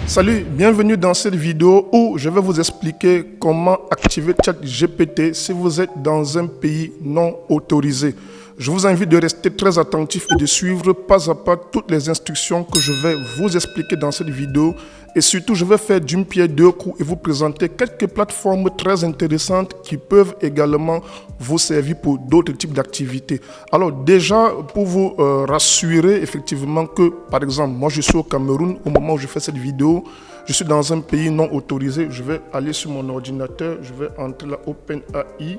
Salut, bienvenue dans cette vidéo où je vais vous expliquer comment activer ChatGPT si vous êtes dans un pays non autorisé. Je vous invite de rester très attentif et de suivre pas à pas toutes les instructions que je vais vous expliquer dans cette vidéo. Et surtout, je vais faire d'une pierre deux coups et vous présenter quelques plateformes très intéressantes qui peuvent également vous servir pour d'autres types d'activités. Alors déjà, pour vous rassurer effectivement que, par exemple, moi je suis au Cameroun au moment où je fais cette vidéo. Je suis dans un pays non autorisé. Je vais aller sur mon ordinateur, je vais entrer la OpenAI.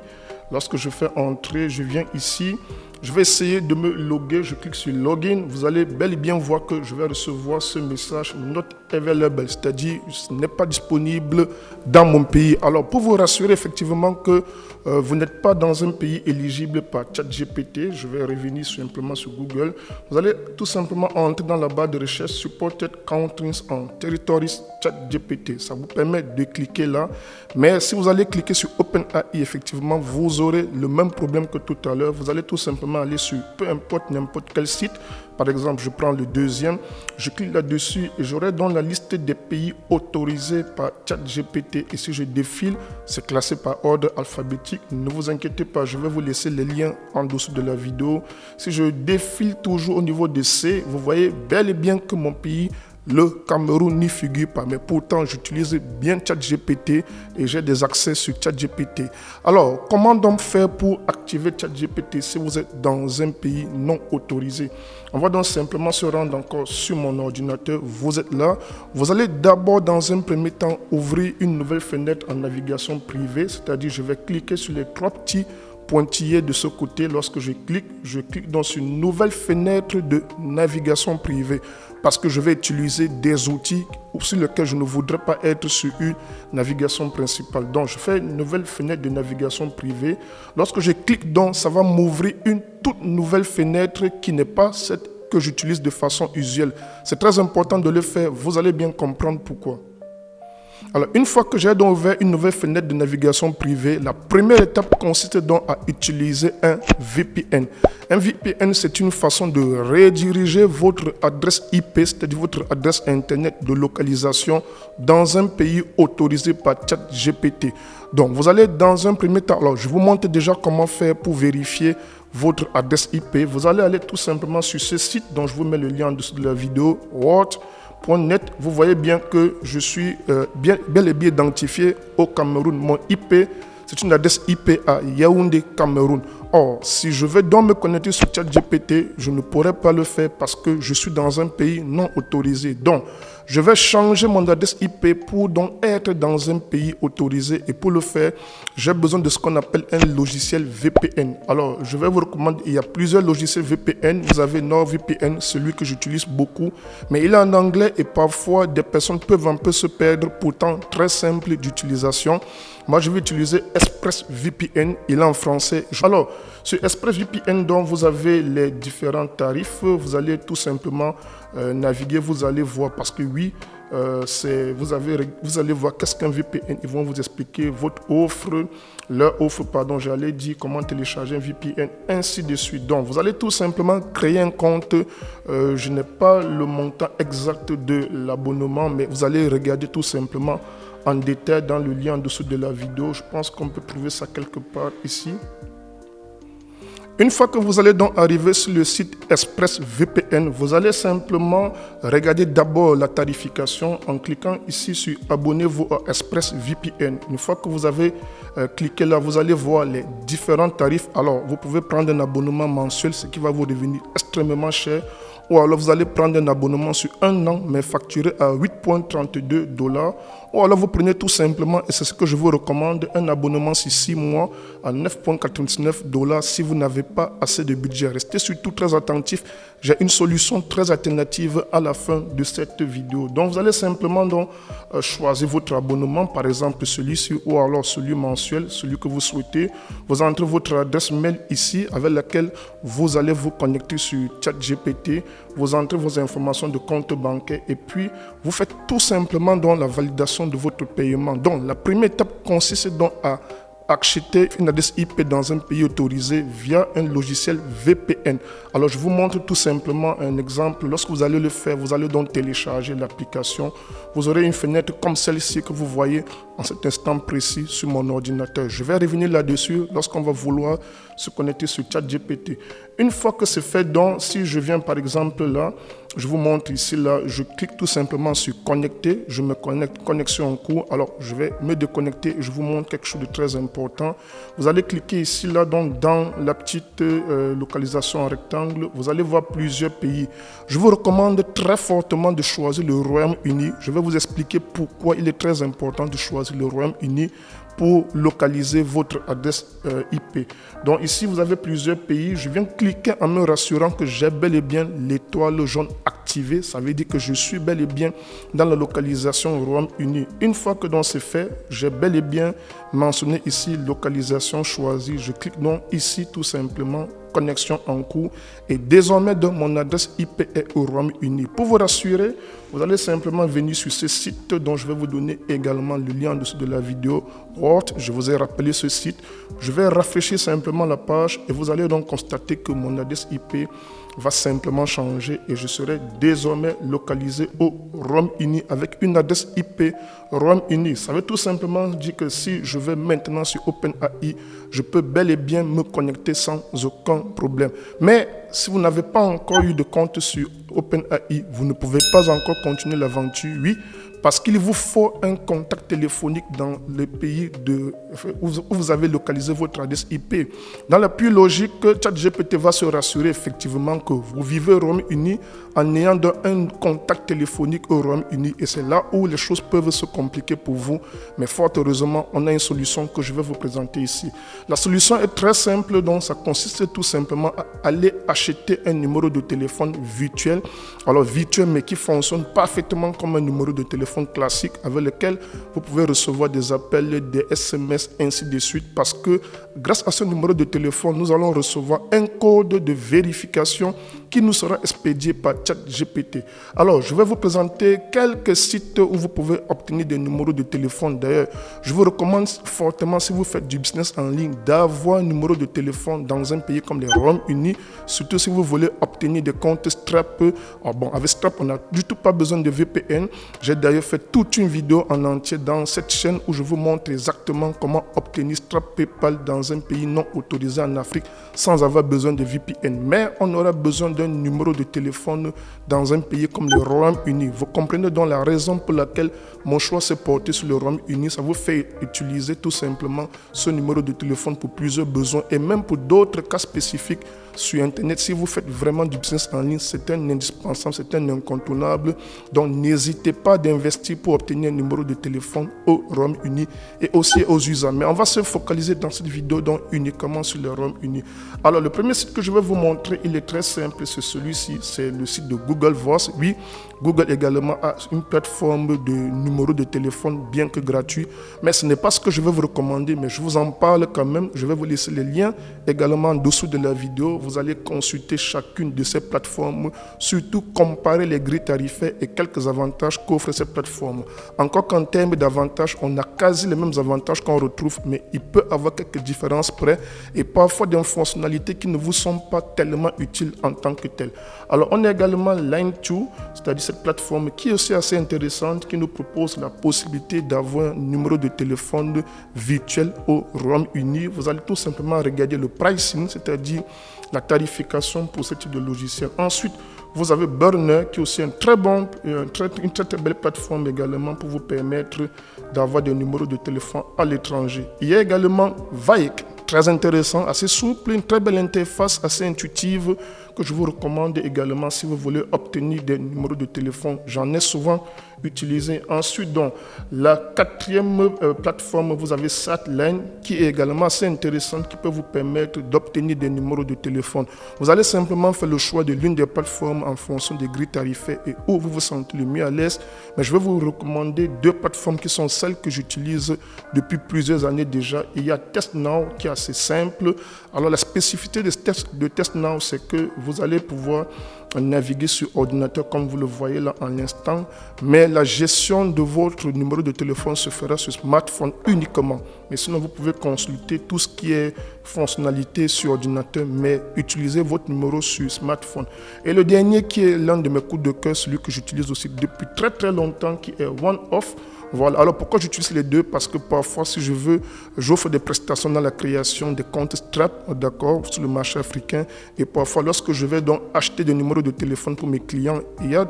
Lorsque je fais entrer, je viens ici. Je vais essayer de me loguer. Je clique sur Login. Vous allez bel et bien voir que je vais recevoir ce message Not available, c'est-à-dire ce n'est pas disponible dans mon pays. Alors, pour vous rassurer effectivement que vous n'êtes pas dans un pays éligible par ChatGPT, je vais revenir simplement sur Google. Vous allez tout simplement entrer dans la barre de recherche Supported Countries and Territories ChatGPT. Ça vous permet de cliquer là. Mais si vous allez cliquer sur OpenAI, effectivement, vous aurez le même problème que tout à l'heure. Vous allez tout simplement aller sur peu importe n'importe quel site. Par exemple, je prends le deuxième, je clique là-dessus et j'aurai dans la liste des pays autorisés par ChatGPT. Et si je défile, c'est classé par ordre alphabétique. Ne vous inquiétez pas, je vais vous laisser les liens en dessous de la vidéo. Si je défile toujours au niveau de C, vous voyez bel et bien que mon pays, le Cameroun, n'y figure pas, mais pourtant j'utilise bien ChatGPT et j'ai des accès sur ChatGPT. Alors, comment donc faire pour activer ChatGPT si vous êtes dans un pays non autorisé? On va donc simplement se rendre encore sur mon ordinateur. Vous êtes là. Vous allez d'abord, dans un premier temps, ouvrir une nouvelle fenêtre en navigation privée, c'est-à-dire je vais cliquer sur les trois petits pointillés de ce côté. Lorsque je clique dans une nouvelle fenêtre de navigation privée parce que je vais utiliser des outils sur lesquels je ne voudrais pas être sur une navigation principale. Donc, je fais une nouvelle fenêtre de navigation privée. Lorsque je clique donc, ça va m'ouvrir une toute nouvelle fenêtre qui n'est pas cette que j'utilise de façon usuelle. C'est très important de le faire. Vous allez bien comprendre pourquoi. Alors, une fois que j'ai donc ouvert une nouvelle fenêtre de navigation privée, la première étape consiste donc à utiliser un VPN. Un VPN, c'est une façon de rediriger votre adresse IP, c'est-à-dire votre adresse Internet de localisation dans un pays autorisé par ChatGPT. Donc, vous allez dans un premier temps, alors je vous montre déjà comment faire pour vérifier votre adresse IP. Vous allez aller tout simplement sur ce site dont je vous mets le lien en dessous de la vidéo, Word.net. Vous voyez bien que je suis bel et bien identifié au Cameroun. Mon IP, c'est une adresse IP à Yaoundé, Cameroun. Or, si je vais donc me connecter sur ChatGPT, je ne pourrai pas le faire parce que je suis dans un pays non autorisé. Donc, je vais changer mon adresse IP pour donc être dans un pays autorisé. Et pour le faire, j'ai besoin de ce qu'on appelle un logiciel VPN. Alors, je vais vous recommander, il y a plusieurs logiciels VPN. Vous avez NordVPN, celui que j'utilise beaucoup. Mais il est en anglais et parfois des personnes peuvent un peu se perdre, pourtant très simple d'utilisation. Moi, je vais utiliser ExpressVPN, il est en français. Alors, sur ExpressVPN, donc, vous avez les différents tarifs. Vous allez tout simplement naviguer, vous allez voir, parce que oui, vous allez voir qu'est-ce qu'un VPN. Ils vont vous expliquer votre offre, leur offre, pardon, j'allais dire comment télécharger un VPN, ainsi de suite. Donc, vous allez tout simplement créer un compte. Je n'ai pas le montant exact de l'abonnement, mais vous allez regarder tout simplement en détail dans le lien en dessous de la vidéo. Je pense qu'on peut trouver ça quelque part ici. Une fois que vous allez donc arriver sur le site ExpressVPN, vous allez simplement regarder d'abord la tarification en cliquant ici sur Abonnez-vous à ExpressVPN. Une fois que vous avez cliqué là, vous allez voir les différents tarifs. Alors, vous pouvez prendre un abonnement mensuel, ce qui va vous revenir extrêmement cher. Ou alors vous allez prendre un abonnement sur un an, mais facturé à 8,32 $. Ou alors vous prenez tout simplement, et c'est ce que je vous recommande, un abonnement sur 6 mois à 9,99 $ si vous n'avez pas assez de budget. Restez surtout très attentif. J'ai une solution très alternative à la fin de cette vidéo. Donc vous allez simplement donc, choisir votre abonnement, par exemple celui-ci ou alors celui mensuel, celui que vous souhaitez. Vous entrez votre adresse mail ici avec laquelle vous allez vous connecter sur ChatGPT. Vous entrez vos informations de compte bancaire et puis vous faites tout simplement donc la validation de votre paiement. Donc la première étape consiste donc à acheter une adresse IP dans un pays autorisé via un logiciel VPN. Alors, je vous montre tout simplement un exemple. Lorsque vous allez le faire, vous allez donc télécharger l'application. Vous aurez une fenêtre comme celle-ci que vous voyez en cet instant précis sur mon ordinateur. Je vais revenir là-dessus lorsqu'on va vouloir se connecter sur ChatGPT. Une fois que c'est fait, donc, si je viens par exemple là, je vous montre ici, là, je clique tout simplement sur connecter, je me connecte, connexion en cours. Alors, je vais me déconnecter et je vous montre quelque chose de très important. Vous allez cliquer ici, là, donc, dans la petite localisation en rectangle. Vous allez voir plusieurs pays. Je vous recommande très fortement de choisir le Royaume-Uni. Je vais vous expliquer pourquoi il est très important de choisir le Royaume-Uni pour localiser votre adresse IP. Donc ici, vous avez plusieurs pays. Je viens cliquer en me rassurant que j'ai bel et bien l'étoile jaune activée. Ça veut dire que je suis bel et bien dans la localisation Royaume-Uni. Une fois que donc c'est fait, j'ai bel et bien mentionné ici localisation choisie. Je clique donc ici tout simplement connexion en cours et désormais donc mon adresse IP est au Royaume-Uni. Pour vous rassurer, vous allez simplement venir sur ce site dont je vais vous donner également le lien en dessous de la vidéo. Je vous ai rappelé ce site. Je vais rafraîchir simplement la page et vous allez donc constater que mon adresse IP va simplement changer et je serai désormais localisé au Royaume-Uni avec une adresse IP Royaume-Uni. Ça veut tout simplement dire que si je vais maintenant sur OpenAI, je peux bel et bien me connecter sans aucun problème. Mais si vous n'avez pas encore eu de compte sur OpenAI, vous ne pouvez pas encore continuer l'aventure, oui, parce qu'il vous faut un contact téléphonique dans le pays où vous avez localisé votre adresse IP. Dans la plus logique, ChatGPT va se rassurer effectivement que vous vivez au Royaume-Uni en ayant un contact téléphonique au Royaume-Uni. Et c'est là où les choses peuvent se compliquer pour vous. Mais fort heureusement, on a une solution que je vais vous présenter ici. La solution est très simple, donc ça consiste tout simplement à aller acheter un numéro de téléphone virtuel. Alors virtuel, mais qui fonctionne parfaitement comme un numéro de téléphone classique avec lequel vous pouvez recevoir des appels, des SMS, ainsi de suite, parce que grâce à ce numéro de téléphone, nous allons recevoir un code de vérification qui nous sera expédié par ChatGPT. Alors, je vais vous présenter quelques sites où vous pouvez obtenir des numéros de téléphone. D'ailleurs, je vous recommande fortement, si vous faites du business en ligne, d'avoir un numéro de téléphone dans un pays comme le Royaume-Uni, surtout si vous voulez obtenir des comptes Stripe. Avec Stripe, on n'a du tout pas besoin de VPN. J'ai d'ailleurs fait toute une vidéo en entier dans cette chaîne où je vous montre exactement comment obtenir Stripe PayPal dans un pays non autorisé en Afrique sans avoir besoin de VPN. Mais on aura besoin d'un numéro de téléphone dans un pays comme le Royaume-Uni. Vous comprenez donc la raison pour laquelle mon choix s'est porté sur le Royaume-Uni. Ça vous fait utiliser tout simplement ce numéro de téléphone pour plusieurs besoins et même pour d'autres cas spécifiques sur Internet. Si vous faites vraiment du business en ligne, c'est un indispensable, c'est un incontournable. Donc n'hésitez pas d'investir pour obtenir un numéro de téléphone au Royaume-Uni et aussi aux USA. Mais on va se focaliser dans cette vidéo donc uniquement sur le Royaume-Uni. Alors le premier site que je vais vous montrer, il est très simple, c'est celui-ci, c'est le site de Google Voice. Oui, Google également a une plateforme de numéro de téléphone bien que gratuit, mais ce n'est pas ce que je vais vous recommander, mais je vous en parle quand même. Je vais vous laisser les liens également en dessous de la vidéo. Vous allez consulter chacune de ces plateformes, surtout comparer les grilles tarifaires et quelques avantages qu'offre ces plateformes. Encore qu'en termes d'avantages, on a quasi les mêmes avantages qu'on retrouve, mais il peut y avoir quelques différences près et parfois des fonctionnalités qui ne vous sont pas tellement utiles en tant que telles. Alors, on a également Line2, c'est-à-dire cette plateforme qui est aussi assez intéressante, qui nous propose la possibilité d'avoir un numéro de téléphone virtuel au Royaume-Uni. Vous allez tout simplement regarder le pricing, c'est-à-dire la tarification pour ce type de logiciel. Ensuite, vous avez Burner qui est aussi une très belle plateforme également pour vous permettre d'avoir des numéros de téléphone à l'étranger. Il y a également Vaik, très intéressant, assez souple, une très belle interface, assez intuitive que je vous recommande également si vous voulez obtenir des numéros de téléphone. J'en ai souvent utilisé. Ensuite, donc, la quatrième plateforme, vous avez Satline qui est également assez intéressante, qui peut vous permettre d'obtenir des numéros de téléphone. Vous allez simplement faire le choix de l'une des plateformes en fonction des grilles tarifaires et où vous vous sentez le mieux à l'aise. Mais je vais vous recommander deux plateformes qui sont celles que j'utilise depuis plusieurs années déjà. Il y a TestNow qui est assez simple. Alors la spécificité de TestNow, c'est que vous allez pouvoir naviguer sur ordinateur comme vous le voyez là en l'instant, mais la gestion de votre numéro de téléphone se fera sur smartphone uniquement. Mais sinon, vous pouvez consulter tout ce qui est fonctionnalité sur ordinateur, mais utilisez votre numéro sur smartphone. Et le dernier qui est l'un de mes coups de cœur, celui que j'utilise aussi depuis très très longtemps, qui est OneOff. Voilà. Alors pourquoi j'utilise les deux? Parce que parfois, si je veux, j'offre des prestations dans la création des comptes Stripe, d'accord, sur le marché africain. Et parfois, lorsque je vais donc acheter des numéros de téléphone pour mes clients, il y a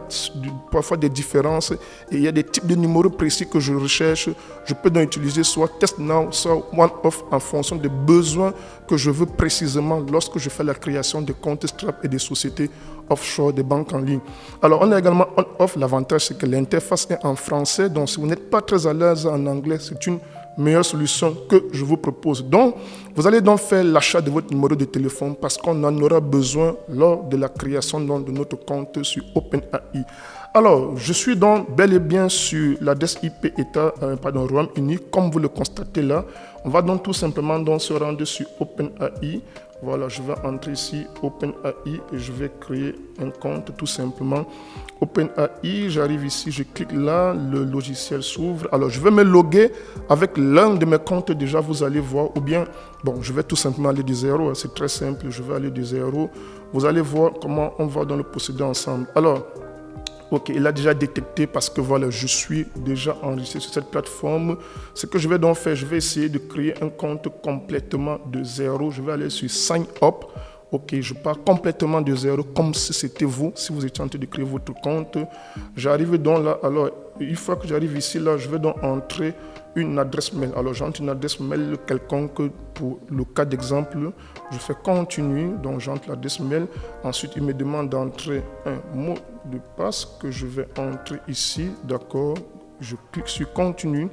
parfois des différences et il y a des types de numéros précis que je recherche. Je peux donc utiliser soit TestNow, soit OneOff en fonction des besoins que je veux précisément lorsque je fais la création des comptes Stripe et des sociétés offshore, des banques en ligne. Alors, on a également OneOff. L'avantage, c'est que l'interface est en français. Donc, si vous n'êtes pas très à l'aise en anglais, c'est une meilleure solution que je vous propose. Donc, vous allez donc faire l'achat de votre numéro de téléphone parce qu'on en aura besoin lors de la création donc, de notre compte sur OpenAI. Alors, je suis donc bel et bien sur l'adresse IP Royaume-Uni, comme vous le constatez là. On va donc tout simplement donc se rendre sur OpenAI. Voilà, je vais entrer ici, OpenAI, et je vais créer un compte tout simplement. OpenAI, j'arrive ici, je clique là, le logiciel s'ouvre. Alors, je vais me loguer avec l'un de mes comptes déjà, vous allez voir, ou bien, bon, je vais tout simplement aller de zéro, c'est très simple, je vais aller de zéro. Vous allez voir comment on va dans le procédé ensemble. Alors, ok, il a déjà détecté parce que voilà, je suis déjà enregistré sur cette plateforme. Ce que je vais donc faire, je vais essayer de créer un compte complètement de zéro. Je vais aller sur Sign Up. Ok, je pars complètement de zéro comme si c'était vous, si vous étiez en train de créer votre compte. J'arrive donc là, alors une fois que j'arrive ici, là, je vais donc entrer une adresse mail. Alors j'entre une adresse mail quelconque pour le cas d'exemple. Je fais continue, donc j'entre l'adresse mail. Ensuite, il me demande d'entrer un mot de passe que je vais entrer ici, d'accord. Je clique sur continue.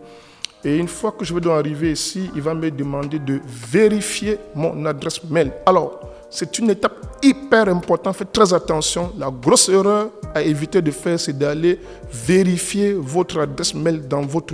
Et une fois que je vais donc arriver ici, il va me demander de vérifier mon adresse mail. Alors, c'est une étape hyper importante, faites très attention. La grosse erreur à éviter de faire, c'est d'aller vérifier votre adresse mail dans votre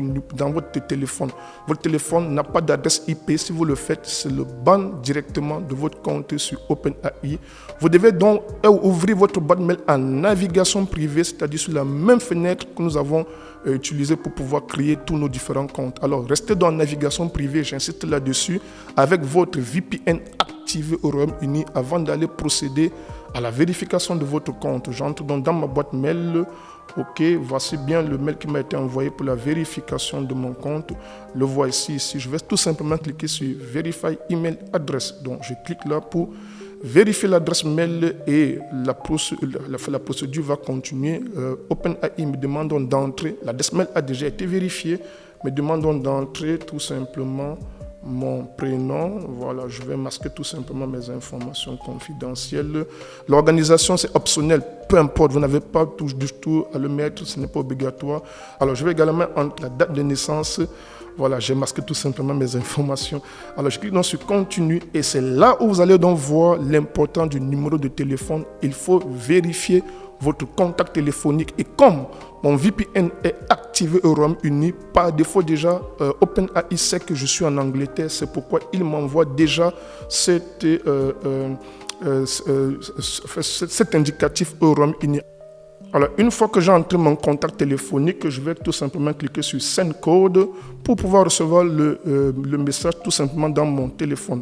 téléphone. Votre téléphone n'a pas d'adresse IP. Si vous le faites, c'est le ban directement de votre compte sur OpenAI. Vous devez donc ouvrir votre boîte mail en navigation privée, c'est-à-dire sur la même fenêtre que nous avons utilisée pour pouvoir créer tous nos différents comptes. Alors, restez dans la navigation privée, j'insiste là-dessus, avec votre VPN activé au Royaume-Uni avant d'aller procéder à la vérification de votre compte. J'entre donc dans ma boîte mail. Ok, voici bien le mail qui m'a été envoyé pour la vérification de mon compte. Le voici ici. Je vais tout simplement cliquer sur Verify Email Address. Donc, je clique là pour vérifier l'adresse mail et la procédure va continuer. OpenAI me demande donc d'entrer. L'adresse mail a déjà été vérifiée. Me demande donc d'entrer tout simplement mon prénom. Voilà, je vais masquer tout simplement mes informations confidentielles. L'organisation, c'est optionnel. Peu importe, vous n'avez pas du tout à le mettre, ce n'est pas obligatoire. Alors, je vais également entre la date de naissance. Voilà, j'ai masqué tout simplement mes informations. Alors, je clique donc sur continue et c'est là où vous allez donc voir l'importance du numéro de téléphone. Il faut vérifier votre contact téléphonique et comme mon VPN est activé au Royaume-Uni, par défaut déjà, OpenAI sait que je suis en Angleterre, c'est pourquoi il m'envoie déjà cet indicatif au Royaume-Uni. Alors, une fois que j'ai entré mon contact téléphonique, je vais tout simplement cliquer sur Send Code pour pouvoir recevoir le message tout simplement dans mon téléphone.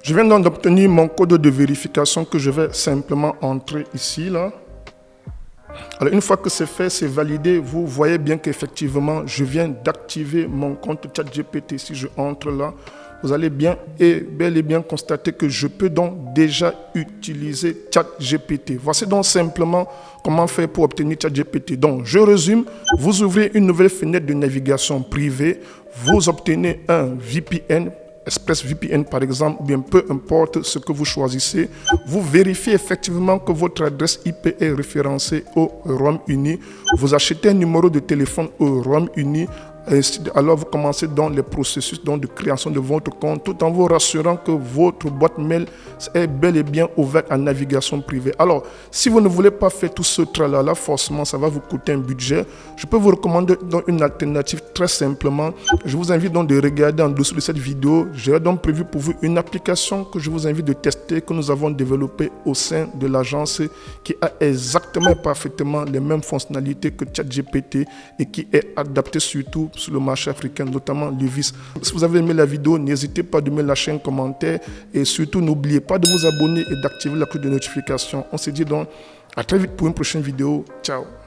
Je viens donc d'obtenir mon code de vérification que je vais simplement entrer ici, là. Alors, une fois que c'est fait, c'est validé, vous voyez bien qu'effectivement, je viens d'activer mon compte ChatGPT. Si je entre là, vous allez bel et bien constater que je peux donc déjà utiliser ChatGPT. Voici donc simplement comment faire pour obtenir ChatGPT. Donc, je résume, vous ouvrez une nouvelle fenêtre de navigation privée, vous obtenez un VPN, ExpressVPN par exemple, ou bien peu importe ce que vous choisissez, vous vérifiez effectivement que votre adresse IP est référencée au Royaume-Uni, vous achetez un numéro de téléphone au Royaume-Uni, Alors vous commencez dans les processus de création de votre compte tout en vous rassurant que votre boîte mail est bel et bien ouverte à navigation privée. Alors, si vous ne voulez pas faire tout ce tralala, forcément ça va vous coûter un budget. Je peux vous recommander donc une alternative très simplement. Je vous invite donc de regarder en dessous de cette vidéo. J'ai donc prévu pour vous une application que je vous invite de tester, que nous avons développée au sein de l'agence, qui a exactement et parfaitement les mêmes fonctionnalités que ChatGPT et qui est adaptée surtout sur le marché africain, notamment le vice. Si vous avez aimé la vidéo, n'hésitez pas de me lâcher un commentaire et surtout n'oubliez pas de vous abonner et d'activer la cloche de notification. On se dit donc à très vite pour une prochaine vidéo. Ciao.